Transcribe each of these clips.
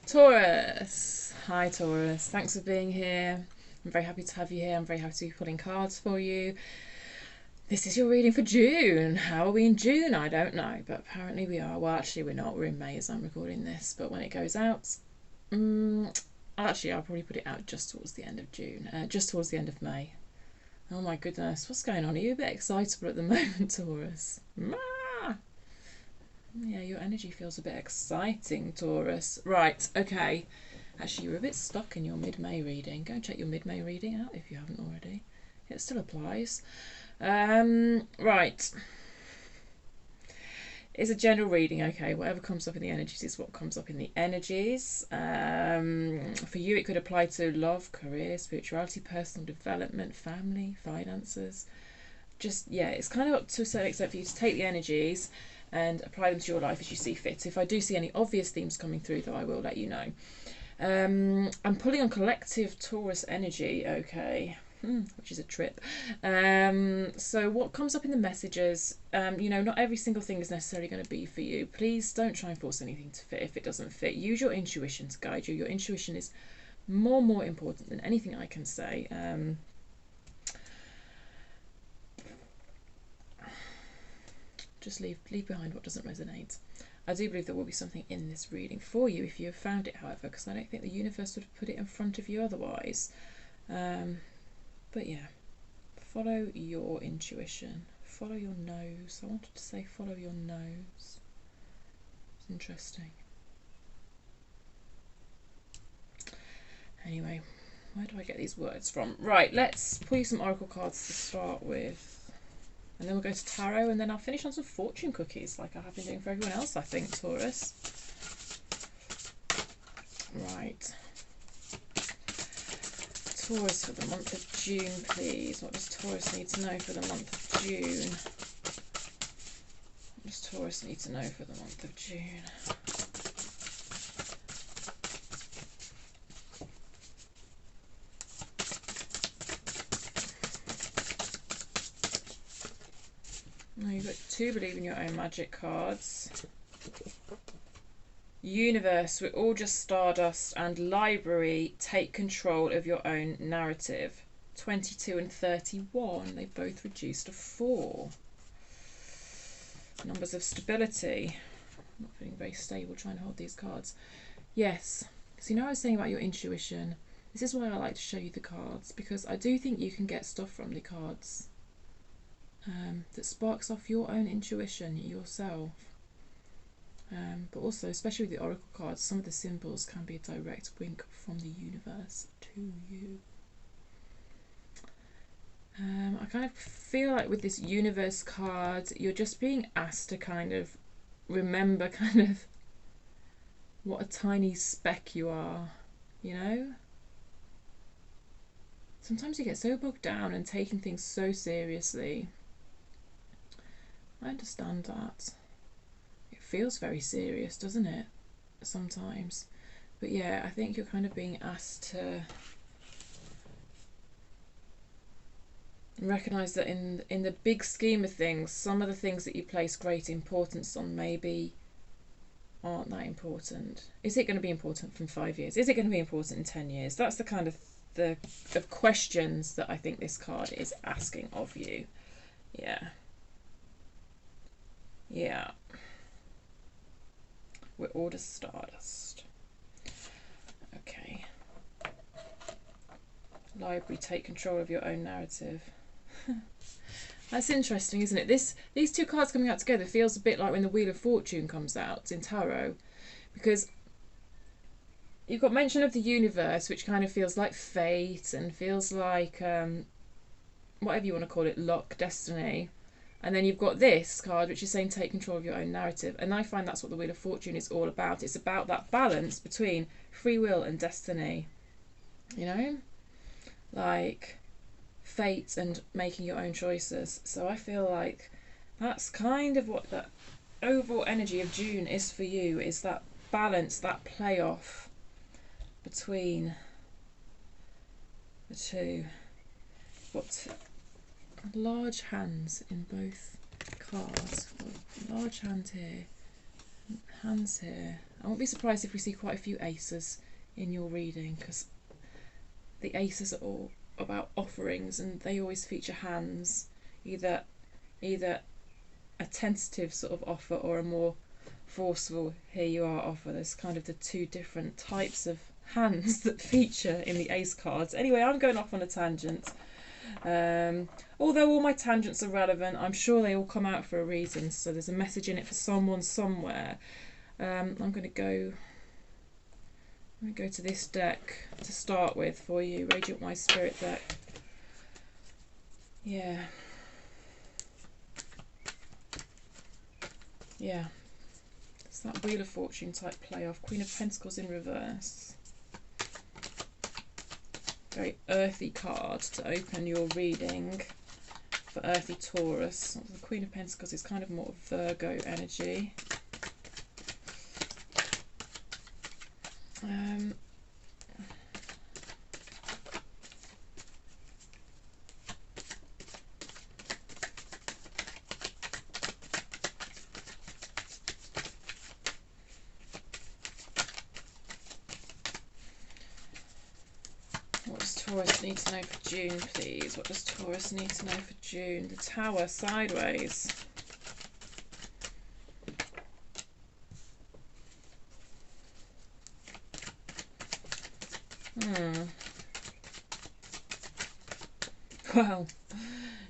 Taurus. Hi Taurus, thanks for being here. I'm very happy to have you here. I'm very happy to be pulling cards for you. This is your reading for June. How are we in June? I don't know, but apparently we are. Well, actually we're not. We're in May as I'm recording this, but when it goes out, actually I'll probably put it out just towards the end of June, just towards the end of May. Oh my goodness, what's going on? Are you a bit excitable at the moment, Taurus? Yeah, your energy feels a bit exciting, Taurus. Right, okay. Actually, you're a bit stuck in your mid-May reading. Go and check your mid-May reading out if you haven't already. It still applies. Right. It's a general reading, okay. Whatever comes up in the energies is what comes up in the energies. For you, it could apply to love, career, spirituality, personal development, family, finances. Just, yeah, it's kind of up to a certain extent for you to take the energies and apply them to your life as you see fit. If I do see any obvious themes coming through, though, I will let you know. I'm pulling on collective Taurus energy, okay, which is a trip. So what comes up in the messages, not every single thing is necessarily going to be for you. Please don't try and force anything to fit if it doesn't fit. Use your intuition to guide you. Your intuition is more important than anything I can say. Just leave behind what doesn't resonate. I do believe there will be something in this reading for you if you have found it, however, because I don't think the universe would have put it in front of you otherwise. But yeah, follow your intuition. Follow your nose. I wanted to say follow your nose. It's interesting. Anyway, where do I get these words from? Right, let's pull you some oracle cards to start with. And then we'll go to tarot, and then I'll finish on some fortune cookies, like I have been doing for everyone else, I think, Taurus. Right. Taurus for the month of June, please. What does Taurus need to know for the month of June? What does Taurus need to know for the month of June? Now you've got two believe in your own magic cards. Universe, we're all just stardust, and library, take control of your own narrative. 22 and 31, they both reduced to 4. Numbers of stability. I'm not feeling very stable trying to hold these cards. Yes, so I was saying about your intuition. This is why I like to show you the cards, because I do think you can get stuff from the cards that sparks off your own intuition yourself. But also, especially with the oracle cards, some of the symbols can be a direct wink from the universe to you. I kind of feel like with this universe card, you're just being asked to kind of remember kind of what a tiny speck you are, you know? Sometimes you get so bogged down and taking things so seriously. I understand that. It feels very serious, doesn't it? Sometimes. But yeah, I think you're kind of being asked to recognise that in the big scheme of things, some of the things that you place great importance on maybe aren't that important. Is it going to be important in 5 years? Is it going to be important in 10 years? That's the kind of the questions that I think this card is asking of you. Yeah. Yeah. We're all just stardust. Okay. Library, take control of your own narrative. That's interesting, isn't it? These two cards coming out together feels a bit like when the Wheel of Fortune comes out in tarot, because you've got mention of the universe, which kind of feels like fate and feels like whatever you want to call it, luck, destiny. And then you've got this card, which is saying take control of your own narrative. And I find that's what the Wheel of Fortune is all about. It's about that balance between free will and destiny. You know? Like fate and making your own choices. So I feel like that's kind of what the overall energy of June is for you, is that balance, that play-off between the two. What large hands in both cards. Large hand here, hands here. I won't be surprised if we see quite a few aces in your reading, because the aces are all about offerings, and they always feature hands, either a tentative sort of offer or a more forceful here you are offer. There's kind of the two different types of hands that feature in the ace cards. Anyway, I'm going off on a tangent. Although all my tangents are relevant, I'm sure they all come out for a reason, so there's a message in it for someone somewhere. I'm going to go to this deck to start with for you, Radiant Wise Spirit deck. Yeah. It's that Wheel of Fortune type playoff. Queen of Pentacles in reverse. Very earthy card to open your reading for earthy Taurus. The Queen of Pentacles is kind of more Virgo energy. What does Taurus need to know for June, please? What does Taurus need to know for June? The Tower sideways. Well,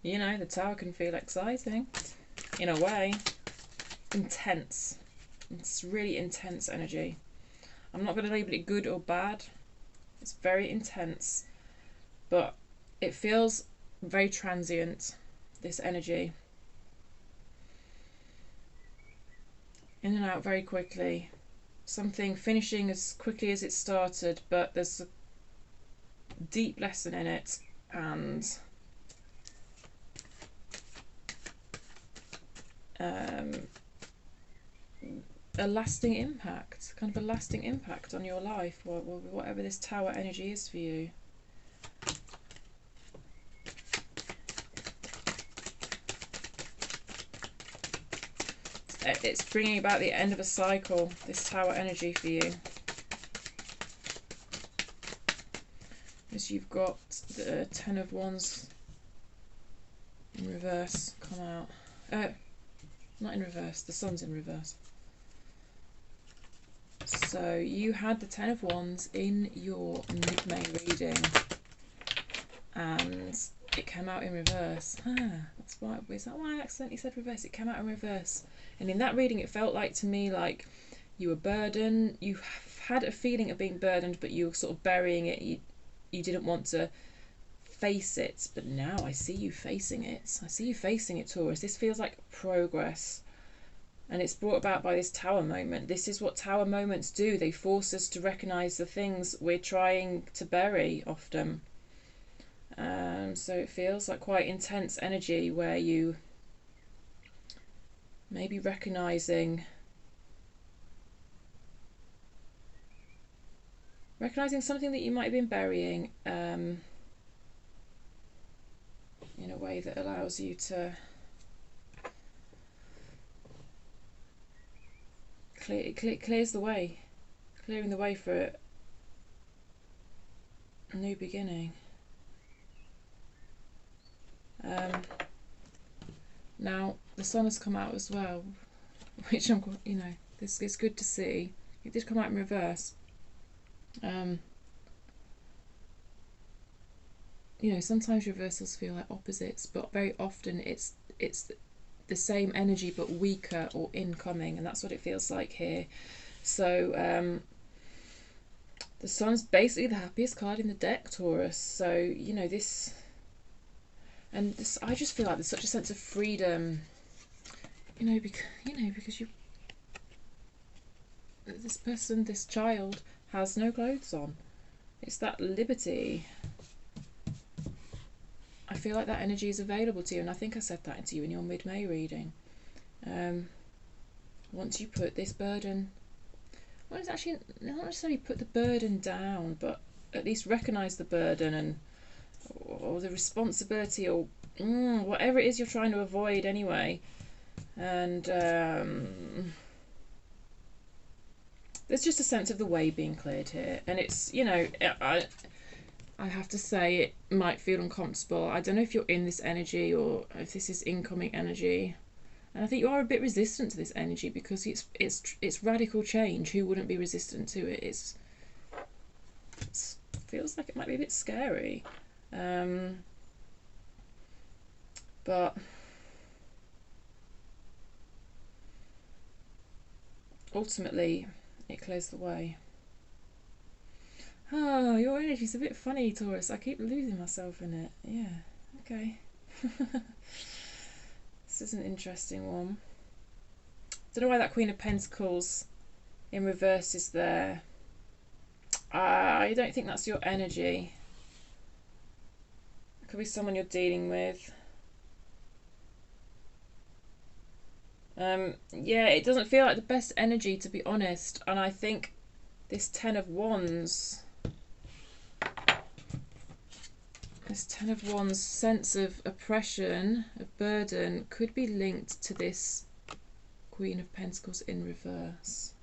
you know, the Tower can feel exciting in a way. Intense. It's really intense energy. I'm not going to label it good or bad. It's very intense, but it feels very transient, this energy. In and out very quickly. Something finishing as quickly as it started, but there's a deep lesson in it, and a lasting impact, kind of a lasting impact on your life, whatever this Tower energy is for you. It's bringing about the end of a cycle, this Tower energy for you. As you've got the Ten of Wands in reverse come out. Not in reverse, the Sun's in reverse. So you had the Ten of Wands in your mid-May reading, and it came out in reverse. That's why. Is that why I accidentally said reverse? It came out in reverse, and in that reading, it felt like to me like you were burdened. You had a feeling of being burdened, but you were sort of burying it. You didn't want to face it, but now I see you facing it. I see you facing it, Taurus. This feels like progress. And it's brought about by this Tower moment. This is what Tower moments do. They force us to recognise the things we're trying to bury often. So it feels like quite intense energy where you may be recognising something that you might have been burying in a way that allows you to clears the way, clearing the way for a new beginning. Now the Sun has come out as well, which I'm, you know, this is good to see. It did come out in reverse. You know, sometimes reversals feel like opposites, but very often it's the same energy but weaker or incoming, and that's what it feels like here. So the Sun's basically the happiest card in the deck, Taurus. So you know this, and this, I just feel like there's such a sense of freedom. Because you, this person, this child has no clothes on. It's that liberty. I feel like that energy is available to you, and I think I said that to you in your mid-May reading. Once you put this burden, well, it's actually not necessarily put the burden down, but at least recognise the burden or the responsibility, or whatever it is you're trying to avoid anyway. And there's just a sense of the way being cleared here, and it's, you know, I have to say it might feel uncomfortable. I don't know if you're in this energy or if this is incoming energy. And I think you are a bit resistant to this energy because it's radical change. Who wouldn't be resistant to it? It feels like it might be a bit scary. But ultimately it clears the way. Oh, your energy's a bit funny, Taurus. I keep losing myself in it. Yeah, okay. This is an interesting one. Don't know why that Queen of Pentacles in reverse is there. I don't think that's your energy. It could be someone you're dealing with. Yeah, it doesn't feel like the best energy, to be honest. And I think this Ten of Wands, sense of oppression, of burden, could be linked to this Queen of Pentacles in reverse.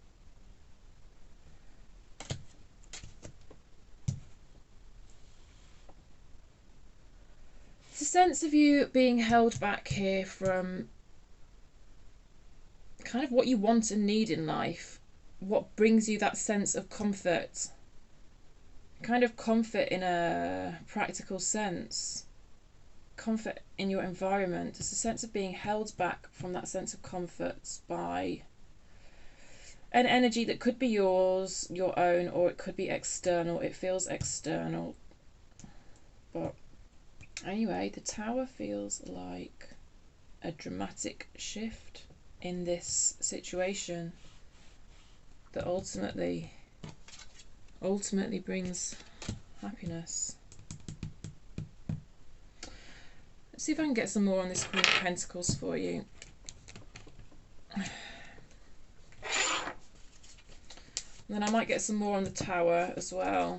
It's a sense of you being held back here from kind of what you want and need in life, what brings you that sense of comfort, kind of comfort in a practical sense, comfort in your environment. It's a sense of being held back from that sense of comfort by an energy that could be yours, your own, or it could be external. It feels external. But anyway, the Tower feels like a dramatic shift in this situation that ultimately brings happiness. Let's see if I can get some more on this Queen of Pentacles for you. And then I might get some more on the Tower as well,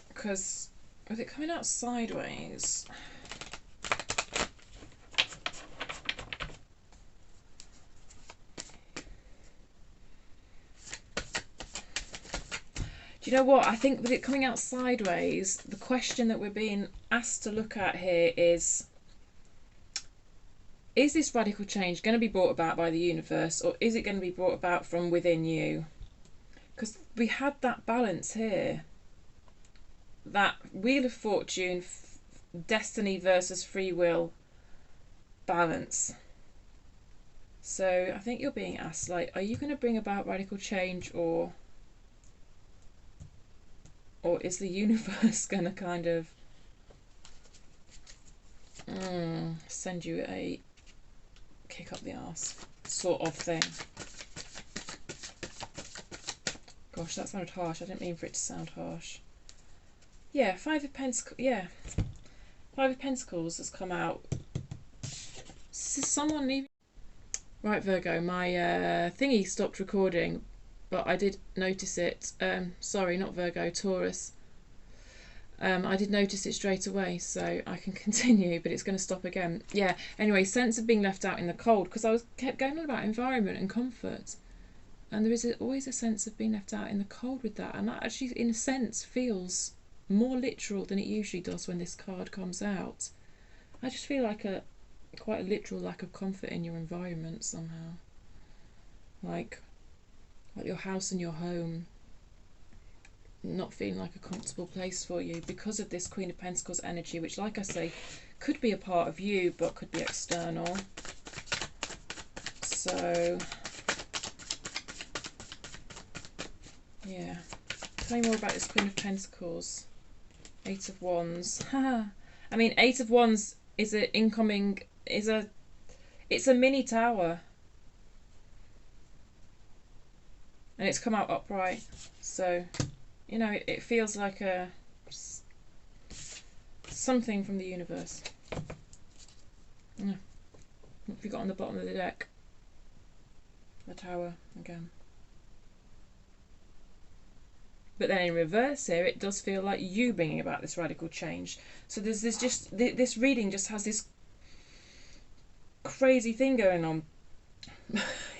because with it coming out sideways, do you know what? I think with it coming out sideways, the question that we're being asked to look at here is this radical change going to be brought about by the universe, or is it going to be brought about from within you? Because we had that balance here, that Wheel of Fortune, destiny versus free will balance. So I think you're being asked, like, are you going to bring about radical change, or is the universe going to kind of send you a kick up the arse sort of thing? Gosh, that sounded harsh. I didn't mean for it to sound harsh. Yeah, Five of Pentacles. Yeah, Five of Pentacles has come out. Someone leaving. Right, Virgo, my thingy stopped recording, but I did notice it. Sorry, not Virgo, Taurus. I did notice it straight away, so I can continue, but it's going to stop again. Yeah, anyway, sense of being left out in the cold, because I kept going on about environment and comfort. And there is always a sense of being left out in the cold with that. And that actually, in a sense, feels more literal than it usually does when this card comes out. I just feel like quite a literal lack of comfort in your environment somehow. Like your house and your home not feeling like a comfortable place for you because of this Queen of Pentacles energy, which, like I say, could be a part of you but could be external. So yeah, tell me more about this Queen of Pentacles. Eight of Wands. I mean, Eight of Wands is it's a mini tower, and it's come out upright, so you know it feels like something from the universe. Yeah. What have you got on the bottom of the deck? The Tower again. But then in reverse here, it does feel like you bringing about this radical change. So there's this reading just has this crazy thing going on.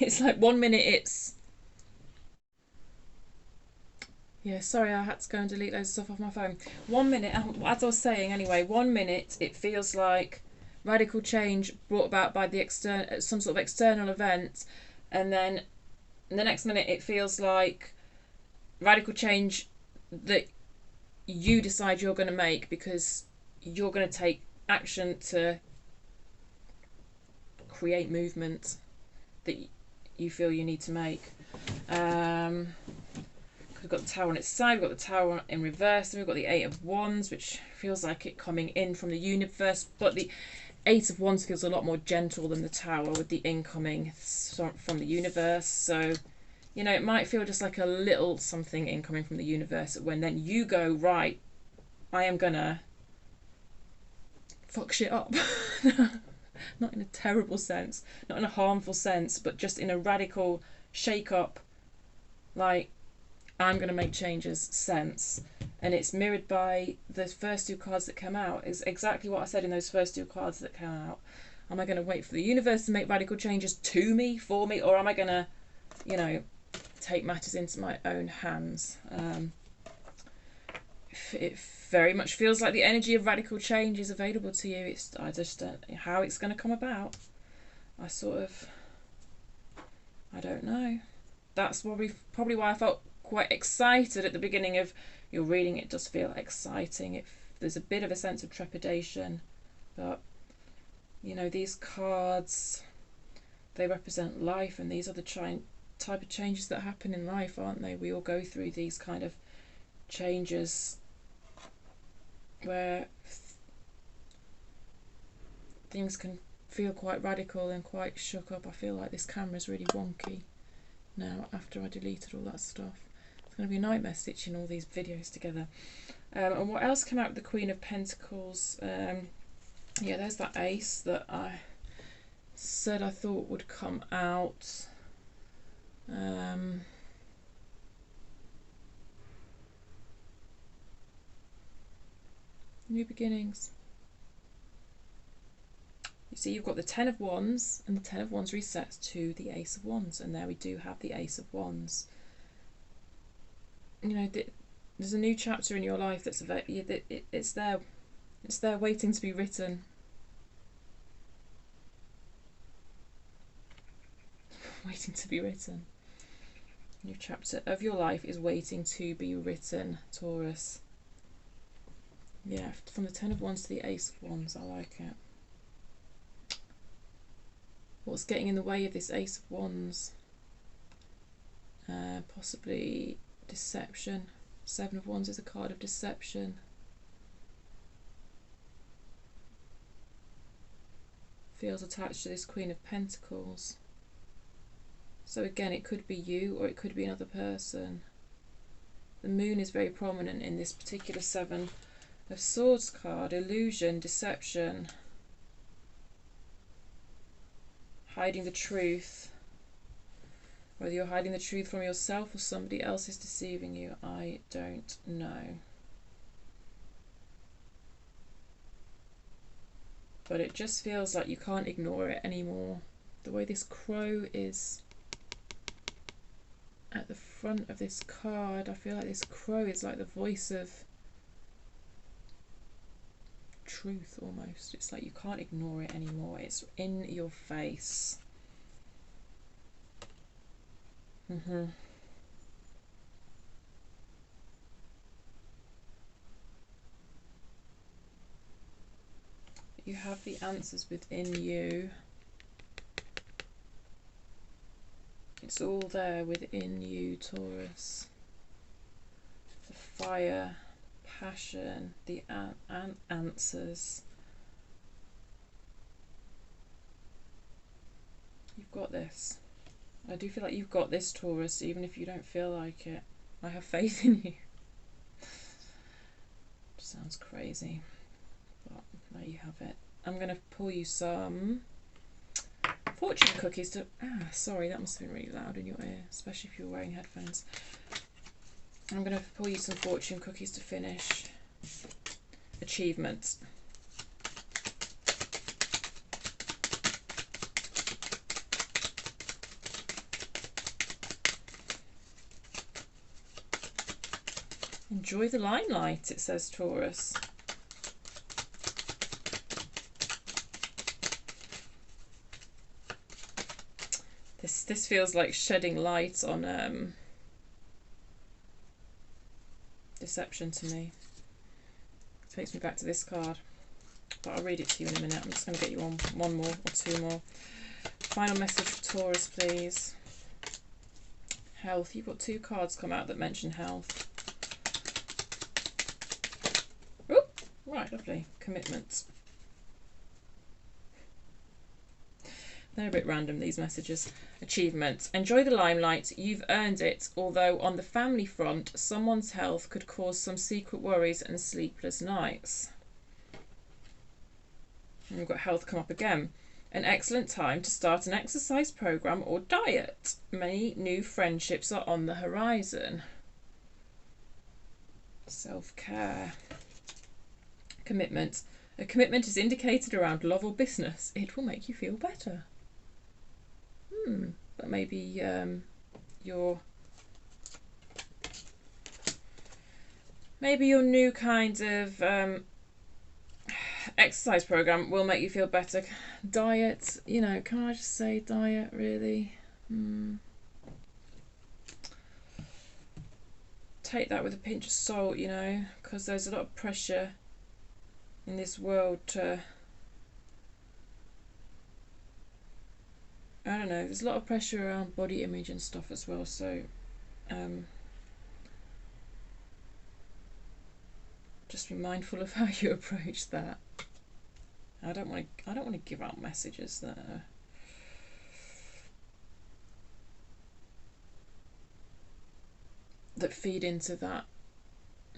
It's like 1 minute it's Yeah, sorry, I had to go and delete loads of stuff off my phone. 1 minute, as I was saying anyway, 1 minute it feels like radical change brought about by the some sort of external event, and then the next minute it feels like radical change that you decide you're going to make because you're going to take action to create movement that you feel you need to make. We've got the Tower on its side, we've got the Tower in reverse, and we've got the Eight of Wands, which feels like it coming in from the universe, but the Eight of Wands feels a lot more gentle than the Tower with the incoming from the universe. So, you know, it might feel just like a little something incoming from the universe when then you go, right, I am gonna fuck shit up. Not in a terrible sense, not in a harmful sense, but just in a radical shake up, like, I'm going to make changes sense. And it's mirrored by the first two cards that come out. Is exactly what I said in those first two cards that came out. Am I going to wait for the universe to make radical changes to me, for me, or am I going to, you know, take matters into my own hands? It very much feels like the energy of radical change is available to you. I just don't know how it's going to come about. I don't know. That's probably why I felt quite excited at the beginning of your reading. It does feel exciting. There's a bit of a sense of trepidation, but you know, these cards, they represent life, and these are the type of changes that happen in life, aren't they? We all go through these kind of changes where things can feel quite radical and quite shook up. I feel like this camera's really wonky now after I deleted all that stuff. It's going to be a nightmare stitching all these videos together. And what else came out with the Queen of Pentacles? Yeah, there's that ace that I said I thought would come out. New beginnings. You see, you've got the Ten of Wands, and the Ten of Wands resets to the Ace of Wands, and there we do have the Ace of Wands. You know, there's a new chapter in your life that's it's there waiting to be written. Waiting to be written. A new chapter of your life is waiting to be written, Taurus. Yeah, from the Ten of Wands to the Ace of Wands, I like it. What's getting in the way of this Ace of Wands? Possibly deception. Seven of Wands is a card of deception. Feels attached to this Queen of Pentacles. So again, it could be you or it could be another person. The moon is very prominent in this particular Seven of Swords card. Illusion, deception, hiding the truth. Whether you're hiding the truth from yourself or somebody else is deceiving you, I don't know. But it just feels like you can't ignore it anymore. The way this crow is at the front of this card, I feel like this crow is like the voice of truth almost. It's like you can't ignore it anymore. It's in your face. You have the answers within you. It's all there within you, Taurus. The fire, passion, the answers. You've got this. I do feel like you've got this, Taurus, even if you don't feel like it. I have faith in you. Sounds crazy, but there you have it. I'm going to pull you some fortune cookies to... sorry, that must have been really loud in your ear, especially if you're wearing headphones. I'm going to pull you some fortune cookies to finish. Achievements. Enjoy the limelight, it says, Taurus. This feels like shedding light on deception to me. It takes me back to this card, but I'll read it to you in a minute. I'm just going to get you on one more or two more. Final message for Taurus, please. Health. You've got 2 cards come out that mention health. Oh, right, lovely. Commitment. They're a bit random, these messages. Achievements. Enjoy the limelight. You've earned it. Although on the family front, someone's health could cause some secret worries and sleepless nights. And we've got health come up again. An excellent time to start an exercise program or diet. Many new friendships are on the horizon. Self-care. Commitment. A commitment is indicated around love or business. It will make you feel better. But maybe your new kind of exercise program will make you feel better. Diet, you know, can I just say diet, really? Take that with a pinch of salt, you know, because there's a lot of pressure in this world to, I don't know, there's a lot of pressure around body image and stuff as well, so just be mindful of how you approach that. I don't want to give out messages that are that feed into that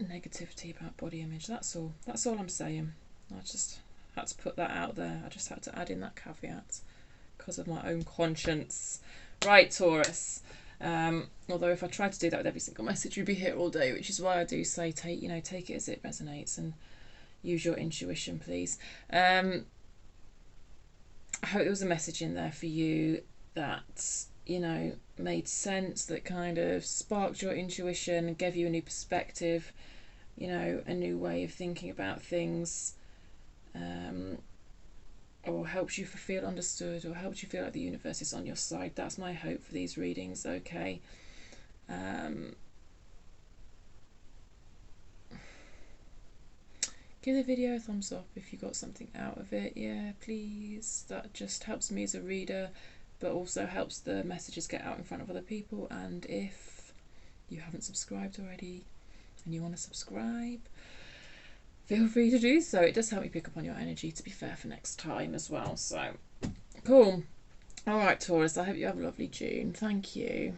negativity about body image. That's all I'm saying. I just had to put that out there. I just had to add in that caveat because of my own conscience. Right, Taurus. Although if I tried to do that with every single message, we'd be here all day, which is why I do say take it as it resonates and use your intuition, please. I hope there was a message in there for you that, you know, made sense, that kind of sparked your intuition and gave you a new perspective, you know, a new way of thinking about things, or helps you feel understood, or helps you feel like the universe is on your side. That's my hope for these readings, okay? Give the video a thumbs up if you got something out of it. Yeah, please. That just helps me as a reader, but also helps the messages get out in front of other people. And if you haven't subscribed already and you want to subscribe, feel free to do so. It does help me pick up on your energy, to be fair, for next time as well. So, cool. All right, Taurus, I hope you have a lovely June. Thank you.